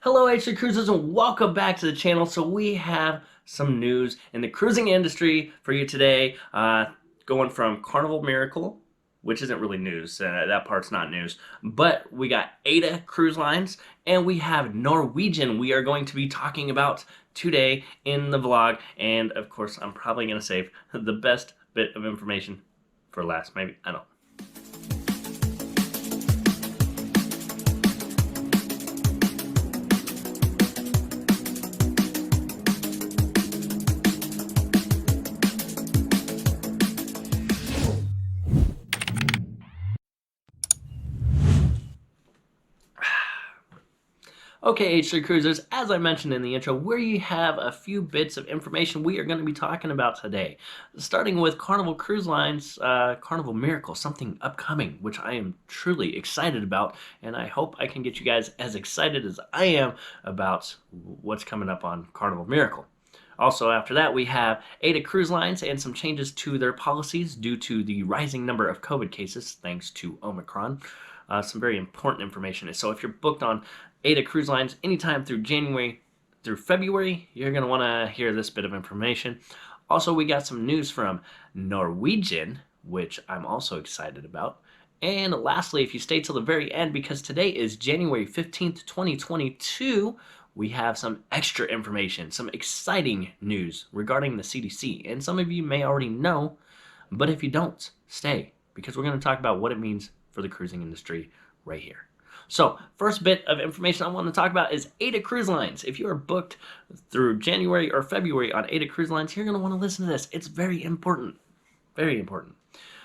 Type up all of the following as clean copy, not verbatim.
Hello, H3 Cruisers, and welcome back to the channel. So we have some news in the cruising industry for you today. Going from Carnival Miracle, which isn't really news. That part's not news. But we got AIDA Cruise Lines, and we have Norwegian we are going to be talking about today in the vlog. And of course, I'm probably going to save the best bit of information for last. Maybe, I don't know. Okay, H3 Cruisers, as I mentioned in the intro, we have a few bits of information we are going to be talking about today. Starting with Carnival Cruise Lines, Carnival Miracle, something upcoming, which I am truly excited about, and I hope I can get you guys as excited as I am about what's coming up on Carnival Miracle. Also, after that, we have AIDA Cruise Lines and some changes to their policies due to the rising number of COVID cases thanks to Omicron. Some very important information. So if you're booked on AIDA Cruise Lines anytime through January through February, you're going to want to hear this bit of information. Also, we got some news from Norwegian, which I'm also excited about. And lastly, if you stay till the very end, because today is January 15th, 2022, we have some extra information, some exciting news regarding the CDC. And some of you may already know, but if you don't, stay, because we're going to talk about what it means for the cruising industry right here. So, first bit of information I want to talk about is AIDA Cruise Lines. If you are booked through January or February on AIDA Cruise Lines, you're going to want to listen to this. It's very important. Very important.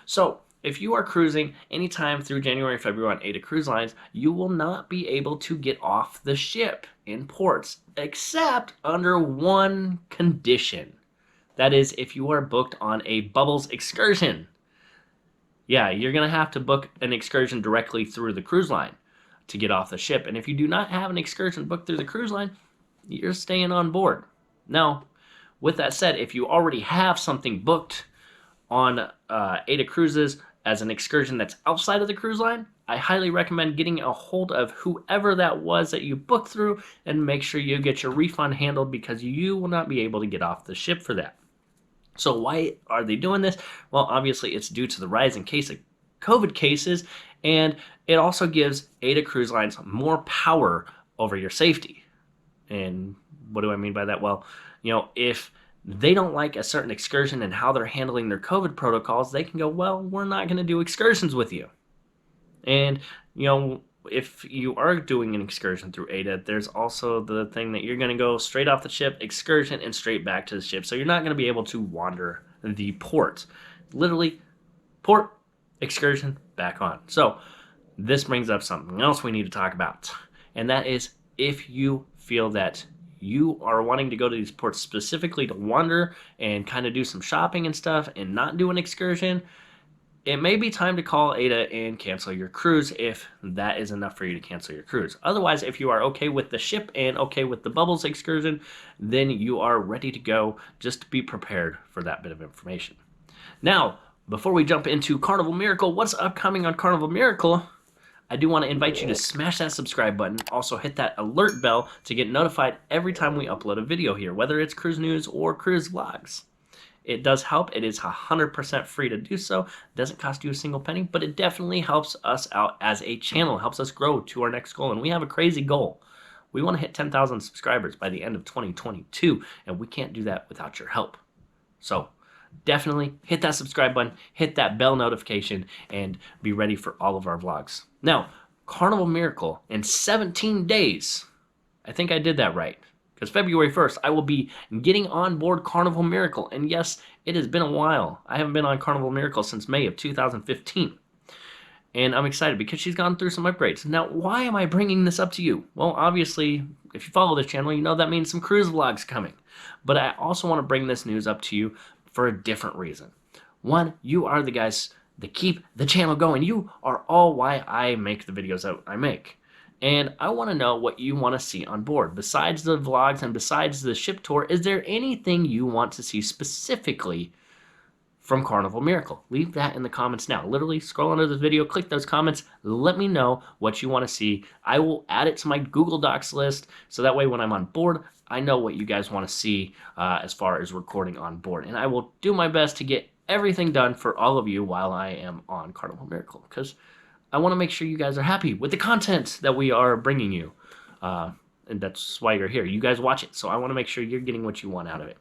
So, if you are cruising anytime through January or February on AIDA Cruise Lines, you will not be able to get off the ship in ports, except under one condition. That is, if you are booked on a Bubbles excursion. Yeah, you're going to have to book an excursion directly through the cruise line to get off the ship. And if you do not have an excursion booked through the cruise line, you're staying on board. Now, with that said, if you already have something booked on AIDA Cruises as an excursion that's outside of the cruise line, I highly recommend getting a hold of whoever that was that you booked through and make sure you get your refund handled, because you will not be able to get off the ship for that. So why are they doing this? Well, obviously it's due to the rise in case of COVID cases, and it also gives AIDA Cruise Lines more power over your safety. And what do I mean by that? Well, if they don't like a certain excursion and how they're handling their COVID protocols, they can go, well, we're not going to do excursions with you. And, if you are doing an excursion through AIDA, there's also the thing that you're going to go straight off the ship, excursion, and straight back to the ship. So you're not going to be able to wander the port. Literally, port, excursion, back on. So this brings up something else we need to talk about. And that is, if you feel that you are wanting to go to these ports specifically to wander and kind of do some shopping and stuff and not do an excursion, it may be time to call AIDA and cancel your cruise if that is enough for you to cancel your cruise. Otherwise, if you are okay with the ship and okay with the Bubbles excursion, then you are ready to go. Just be prepared for that bit of information. Now, before we jump into Carnival Miracle, what's upcoming on Carnival Miracle? I do want to invite you to smash that subscribe button. Also hit that alert bell to get notified every time we upload a video here, whether it's cruise news or cruise vlogs. It does help. It is 100% free to do so. It doesn't cost you a single penny, but it definitely helps us out as a channel, helps us grow to our next goal. And we have a crazy goal. We want to hit 10,000 subscribers by the end of 2022, and we can't do that without your help. So definitely hit that subscribe button, hit that bell notification, and be ready for all of our vlogs. Now, Carnival Miracle in 17 days. I think I did that right. Because February 1st, I will be getting on board Carnival Miracle. And yes, it has been a while. I haven't been on Carnival Miracle since May of 2015. And I'm excited because she's gone through some upgrades. Now, why am I bringing this up to you? Well, obviously, if you follow this channel, you know that means some cruise vlogs coming. But I also want to bring this news up to you for a different reason. One, you are the guys that keep the channel going. You are all why I make the videos that I make. And I want to know what you want to see on board. Besides the vlogs and besides the ship tour, is there anything you want to see specifically from Carnival Miracle? Leave that in the comments now. Literally scroll under the video, click those comments, let me know what you want to see. I will add it to my Google Docs list, so that way when I'm on board, I know what you guys want to see as far as recording on board. And I will do my best to get everything done for all of you while I am on Carnival Miracle, because I want to make sure you guys are happy with the content that we are bringing you. And that's why you're here. You guys watch it, so I want to make sure you're getting what you want out of it.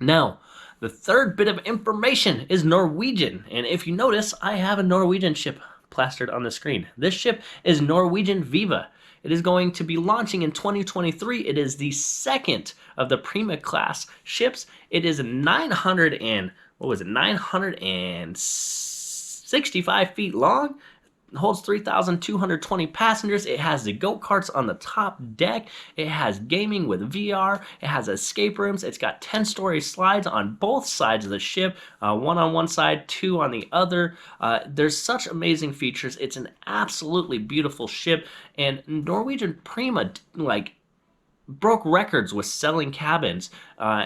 Now, the third bit of information is Norwegian. And if you notice, I have a Norwegian ship plastered on the screen. This ship is Norwegian Viva. It is going to be launching in 2023. It is the second of the Prima class ships. It is 965 feet long. It holds 3,220 passengers. It has the go-karts on the top deck. It has gaming with VR. It has escape rooms. It's got 10-story slides on both sides of the ship, one on one side, two on the other. There's such amazing features. It's an absolutely beautiful ship, and Norwegian Prima broke records with selling cabins.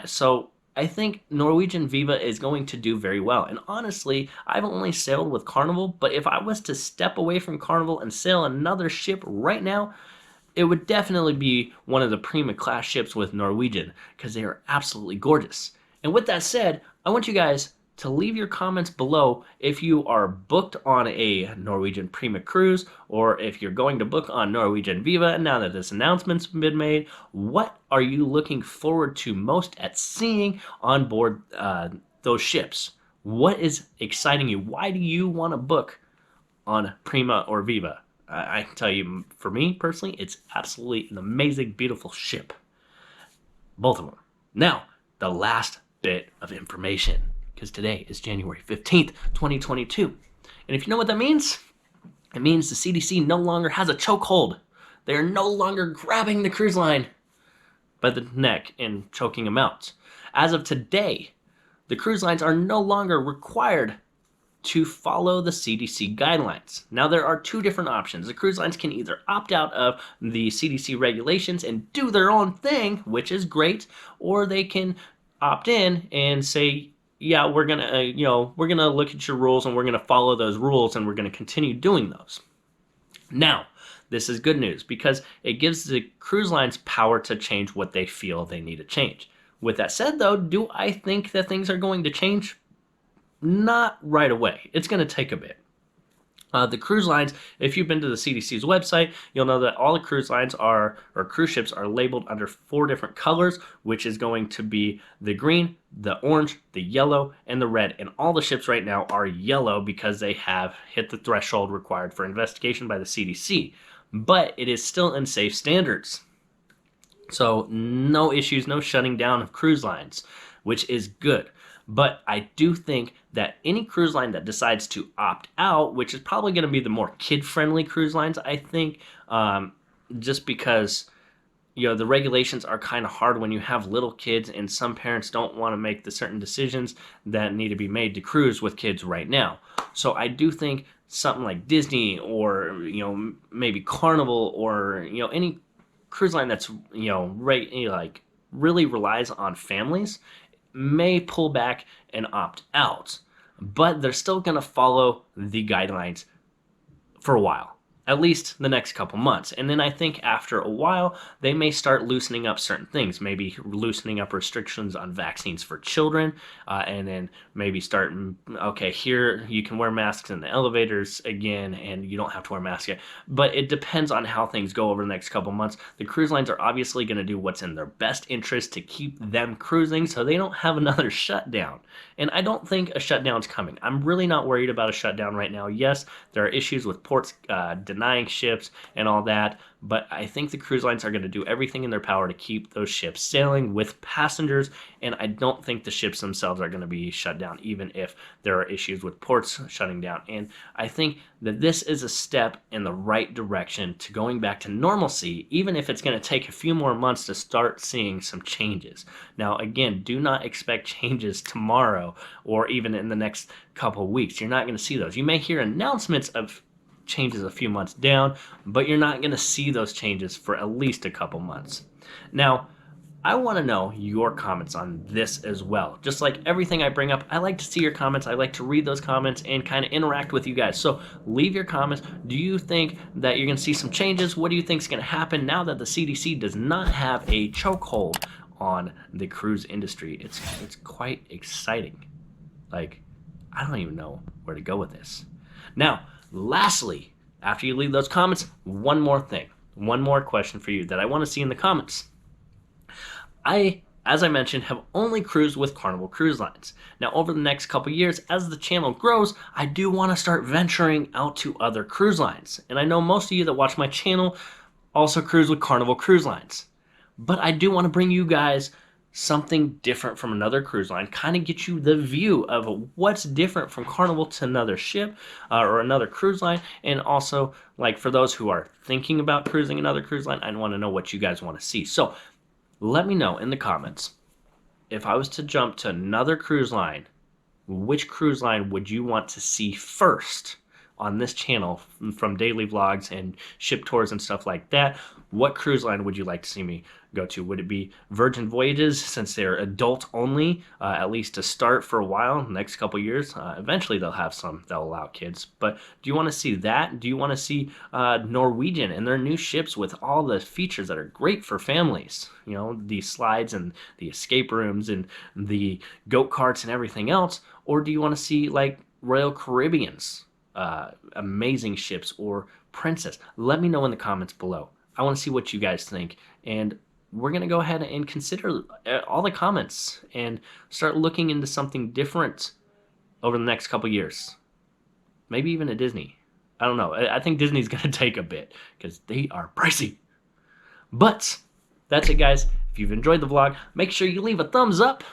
So I think Norwegian Viva is going to do very well. And honestly, I've only sailed with Carnival, but if I was to step away from Carnival and sail another ship right now, it would definitely be one of the Prima class ships with Norwegian, because they are absolutely gorgeous. And with that said, I want you guys to leave your comments below if you are booked on a Norwegian Prima cruise, or if you're going to book on Norwegian Viva. Now that this announcement's been made, what are you looking forward to most at seeing on board those ships? What is exciting you? Why do you want to book on Prima or Viva? I can tell you, for me personally, it's absolutely an amazing, beautiful ship. Both of them. Now, the last bit of information, because today is January 15th, 2022. And if you know what that means, it means the CDC no longer has a chokehold. They are no longer grabbing the cruise line by the neck and choking them out. As of today, the cruise lines are no longer required to follow the CDC guidelines. Now, there are two different options. The cruise lines can either opt out of the CDC regulations and do their own thing, which is great, or they can opt in and say, yeah, we're gonna look at your rules, and we're gonna follow those rules, and we're gonna continue doing those. Now, this is good news, because it gives the cruise lines power to change what they feel they need to change. With that said, though, do I think that things are going to change? Not right away. It's gonna take a bit. The cruise lines, if you've been to the CDC's website, you'll know that all the cruise lines or cruise ships are labeled under 4 different colors, which is going to be the green, the orange, the yellow, and the red. And all the ships right now are yellow because they have hit the threshold required for investigation by the CDC. But it is still in safe standards. So no issues, no shutting down of cruise lines, which is good. But I do think that any cruise line that decides to opt out, which is probably going to be the more kid-friendly cruise lines, I think, just because the regulations are kind of hard when you have little kids, and some parents don't want to make the certain decisions that need to be made to cruise with kids right now. So I do think something like Disney, or maybe Carnival, or any cruise line that's really relies on families, may pull back and opt out, but they're still going to follow the guidelines for a while, at least the next couple months. And then I think after a while, they may start loosening up certain things, maybe loosening up restrictions on vaccines for children, and then maybe start, okay, here you can wear masks in the elevators again, and you don't have to wear masks yet. But it depends on how things go over the next couple months. The cruise lines are obviously going to do what's in their best interest to keep them cruising so they don't have another shutdown. And I don't think a shutdown's coming. I'm really not worried about a shutdown right now. Yes, there are issues with ports denying ships and all that, but I think the cruise lines are going to do everything in their power to keep those ships sailing with passengers, and I don't think the ships themselves are going to be shut down, even if there are issues with ports shutting down. And I think that this is a step in the right direction to going back to normalcy, even if it's going to take a few more months to start seeing some changes. Now, again, do not expect changes tomorrow or even in the next couple of weeks. You're not going to see those. You may hear announcements of changes a few months down, but you're not going to see those changes for at least a couple months. Now, I want to know your comments on this as well. Just like everything I bring up, I like to see your comments. I like to read those comments and kind of interact with you guys. So leave your comments. Do you think that you're going to see some changes? What do you think is going to happen now that the CDC does not have a chokehold on the cruise industry? It's quite exciting. Like, I don't even know where to go with this. Now, lastly, after you leave those comments, one more thing. One more question for you that I want to see in the comments. As I mentioned, have only cruised with Carnival Cruise Lines. Now, over the next couple years, as the channel grows, I do want to start venturing out to other cruise lines. And I know most of you that watch my channel also cruise with Carnival Cruise Lines. But I do want to bring you guys something different from another cruise line, kind of get you the view of what's different from Carnival to another ship or another cruise line. And also, like, for those who are thinking about cruising another cruise line, I want to know what you guys want to see. So let me know in the comments, if I was to jump to another cruise line, which cruise line would you want to see first on this channel from daily vlogs and ship tours and stuff like that? What cruise line would you like to see me go to? Would it be Virgin Voyages, since they're adult only, at least to start for a while, next couple years? Eventually they'll have some that'll allow kids. But do you want to see that? Do you want to see Norwegian and their new ships with all the features that are great for families? You know, the slides and the escape rooms and the go-karts and everything else? Or do you want to see like Royal Caribbean's amazing ships, or Princess? Let me know in the comments below. I want to see what you guys think, and we're going to go ahead and consider all the comments and start looking into something different over the next couple years. Maybe even a Disney. I don't know. I think Disney's going to take a bit because they are pricey. But that's it, guys. If you've enjoyed the vlog, make sure you leave a thumbs up.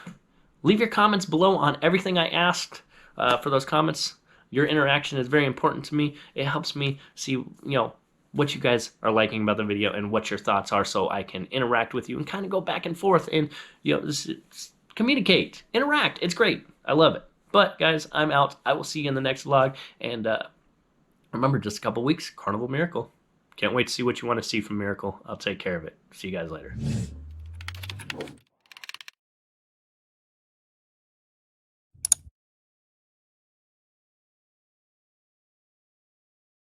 Leave your comments below on everything I asked for those comments. Your interaction is very important to me. It helps me see, what you guys are liking about the video and what your thoughts are, so I can interact with you and kind of go back and forth and, communicate, interact. It's great. I love it. But, guys, I'm out. I will see you in the next vlog. And remember, just a couple weeks, Carnival Miracle. Can't wait to see what you want to see from Miracle. I'll take care of it. See you guys later.